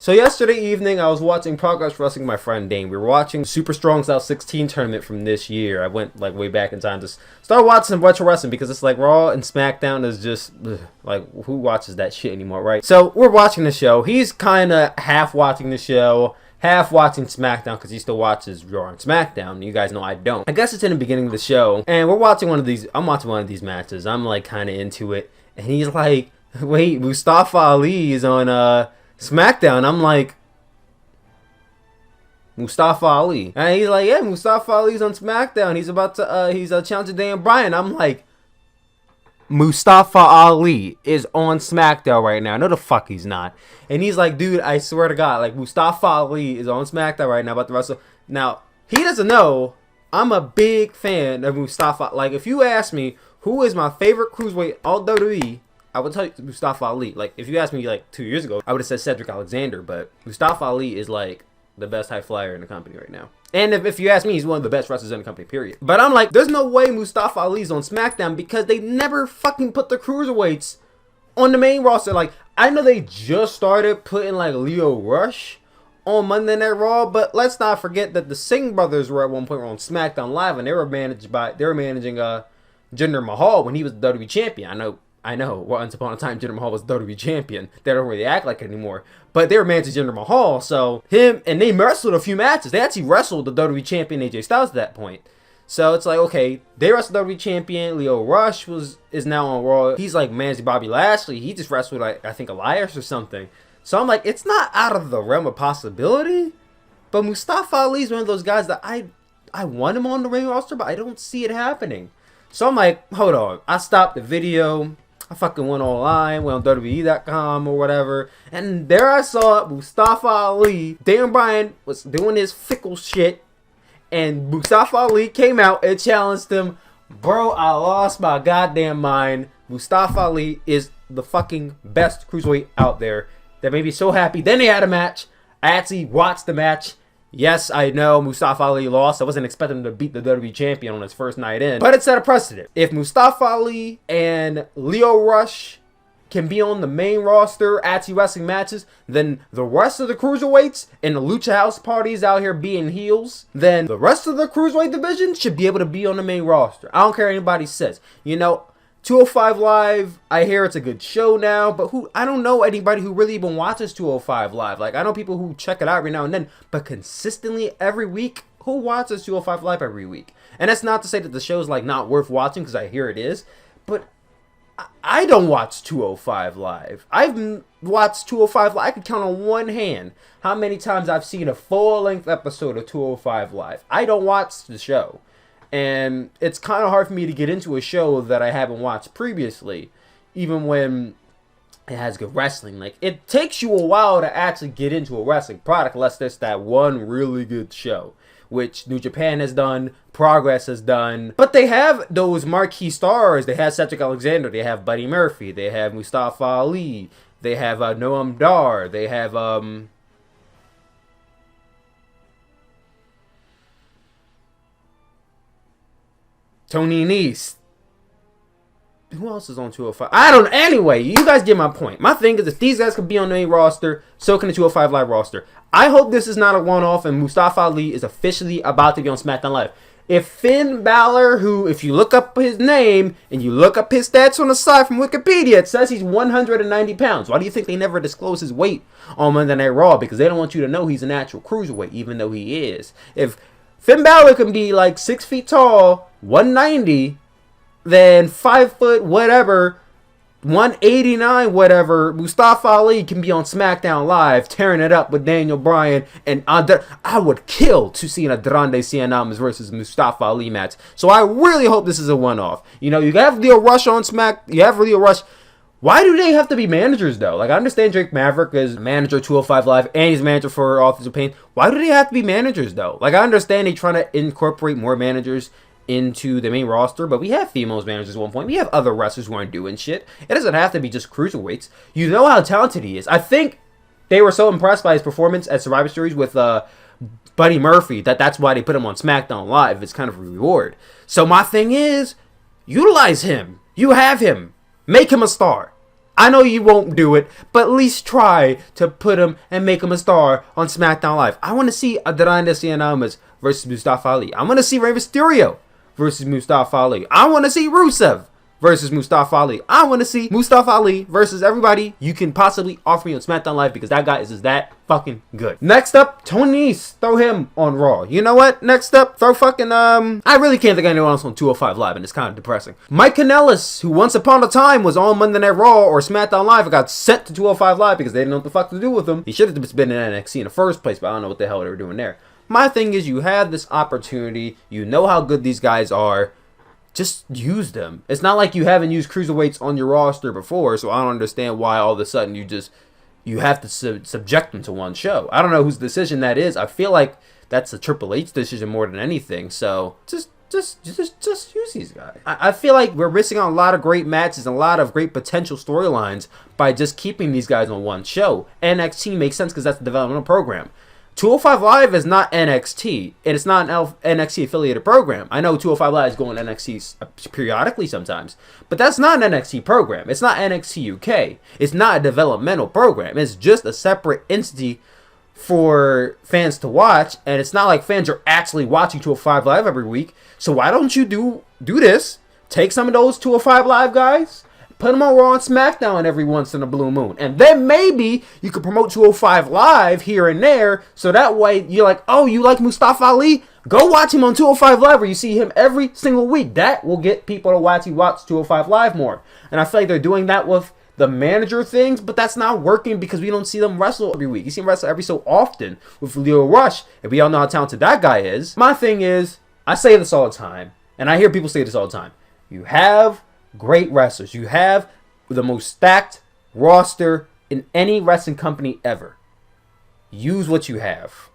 So yesterday evening, I was watching Progress Wrestling with my friend Dane. We were watching Super Strong Style 16 tournament from this year. I went like way back in time to start watching some retro wrestling because it's like Raw and SmackDown is just like who watches that shit anymore, right? So we're watching the show. He's kind of half watching the show, half watching SmackDown because he still watches Raw and SmackDown. You guys know I don't. I guess it's in the beginning of the show, and we're watching one of these. I'm watching one of these matches. I'm like kind of into it, and he's like, "Wait, Mustafa Ali is on SmackDown." I'm like, Mustafa Ali. And he's like, yeah, Mustafa Ali's on SmackDown. He's about to, he's challenging Daniel Bryan. I'm like, Mustafa Ali is on SmackDown right now. No, the fuck he's not. And he's like, dude, I swear to God, like, Mustafa Ali is on SmackDown right now about to wrestle. Now, he doesn't know I'm a big fan of Mustafa. Like, if you ask me who is my favorite cruiserweight all WWE, I would tell you Mustafa Ali. Like, if you asked me, like, 2 years ago, I would have said Cedric Alexander. But Mustafa Ali is, like, the best high flyer in the company right now. And if you ask me, he's one of the best wrestlers in the company, period. But I'm like, there's no way Mustafa Ali's on SmackDown because they never fucking put the Cruiserweights on the main roster. Like, I know they just started putting, like, Lio Rush on Monday Night Raw, but let's not forget that the Singh brothers were at one point on SmackDown Live, and they were managing Jinder Mahal when he was the WWE champion. I know, once upon a time, Jinder Mahal was WWE champion. They don't really act like it anymore. But they were managing Jinder Mahal, so him, and they wrestled a few matches. They actually wrestled the WWE champion AJ Styles at that point. So it's like, okay, they wrestled the WWE champion. Lio Rush is now on Raw. He's like managing Bobby Lashley. He just wrestled, like, I think, Elias or something. So I'm like, it's not out of the realm of possibility. But Mustafa Ali is one of those guys that I want him on the main roster, but I don't see it happening. So I'm like, hold on. I stopped the video. I fucking went online, went on WWE.com or whatever, and there I saw Mustafa Ali. Daniel Bryan was doing his fickle shit, and Mustafa Ali came out and challenged him. Bro, I lost my goddamn mind. Mustafa Ali is the fucking best cruiserweight out there. That made me so happy. Then they had a match. I actually watched the match. Yes, I know Mustafa Ali lost. I wasn't expecting him to beat the WWE champion on his first night in. But it set a precedent. If Mustafa Ali and Lio Rush can be on the main roster actually wrestling matches, then the rest of the cruiserweights and the Lucha House parties out here being heels, then the rest of the cruiserweight division should be able to be on the main roster. I don't care what anybody says. You know, 205 Live, I hear it's a good show now, but I don't know anybody who really even watches 205 Live. Like, I know people who check it out every now and then, but consistently every week, who watches 205 Live every week? And that's not to say that the show's, like, not worth watching, because I hear it is, but I don't watch 205 Live. I've watched 205 Live. I can count on one hand how many times I've seen a full-length episode of 205 Live. I don't watch the show. And it's kind of hard for me to get into a show that I haven't watched previously, even when it has good wrestling. Like, it takes you a while to actually get into a wrestling product unless there's that one really good show, which New Japan has done, Progress has done. But they have those marquee stars. They have Cedric Alexander, they have Buddy Murphy, they have Mustafa Ali, they have Noam Dar, they have Tony Nese. Who else is on 205? I don't know. Anyway, you guys get my point. My thing is, if these guys can be on the main roster, so can the 205 Live roster. I hope this is not a one-off and Mustafa Ali is officially about to be on SmackDown Live. If Finn Balor, who, if you look up his name and you look up his stats on the side from Wikipedia, it says he's 190 pounds. Why do you think they never disclose his weight on Monday Night Raw? Because they don't want you to know he's an actual cruiserweight, even though he is. If Finn Balor can be like 6 feet tall, 190, then 5 foot whatever, 189 whatever, Mustafa Ali can be on SmackDown Live tearing it up with Daniel Bryan and I would kill to see an Andrade Cien Almas versus Mustafa Ali match. So I really hope this is a one-off. You know, you have Lio Rush on you have Lio Rush. Why do they have to be managers, though? Like, I understand Drake Maverick is manager 205 Live, and he's manager for Authors of Pain. Why do they have to be managers, though? Like, I understand they trying to incorporate more managers into the main roster, but we have females managers at one point. We have other wrestlers who aren't doing shit. It doesn't have to be just cruiserweights. You know how talented he is. I think they were so impressed by his performance at Survivor Series with Buddy Murphy that's why they put him on SmackDown Live. It's kind of a reward. So my thing is, utilize him. You have him. Make him a star. I know you won't do it, but at least try to put him and make him a star on SmackDown Live. I want to see Adriana Cianamas versus Mustafa Ali. I want to see Rey Mysterio versus Mustafa Ali. I want to see Rusev versus Mustafa Ali. I want to see Mustafa Ali versus everybody you can possibly offer me on SmackDown Live, because that guy is just that fucking good. Next up, Tony Nese. Throw him on Raw. You know what? Next up, throw fucking, I really can't think of anyone else on 205 Live, and it's kind of depressing. Mike Kanellis, who once upon a time was on Monday Night Raw or SmackDown Live and got sent to 205 Live because they didn't know what the fuck to do with him. He should have just been in NXT in the first place, but I don't know what the hell they were doing there. My thing is, you have this opportunity. You know how good these guys are. Just use them. It's not like you haven't used Cruiserweights on your roster before, so I don't understand why all of a sudden you have to subject them to one show. I don't know whose decision that is. I feel like that's a Triple H decision more than anything. So just use these guys. I feel like we're missing out on a lot of great matches and a lot of great potential storylines by just keeping these guys on one show. NXT makes sense because that's the developmental program. 205 Live is not NXT, and it's not an NXT affiliated program. I know 205 Live is going to NXT periodically sometimes, but that's not an NXT program. It's not NXT UK. It's not a developmental program. It's just a separate entity for fans to watch, and it's not like fans are actually watching 205 Live every week. So why don't you do this? Take some of those 205 Live guys, put them on Raw and SmackDown every once in a blue moon. And then maybe you could promote 205 Live here and there. So that way you're like, oh, you like Mustafa Ali? Go watch him on 205 Live where you see him every single week. That will get people to watch 205 Live more. And I feel like they're doing that with the manager things, but that's not working because we don't see them wrestle every week. You see them wrestle every so often with Leo Rush, and we all know how talented that guy is. My thing is, I say this all the time, and I hear people say this all the time. You have great wrestlers. You have the most stacked roster in any wrestling company ever. Use what you have.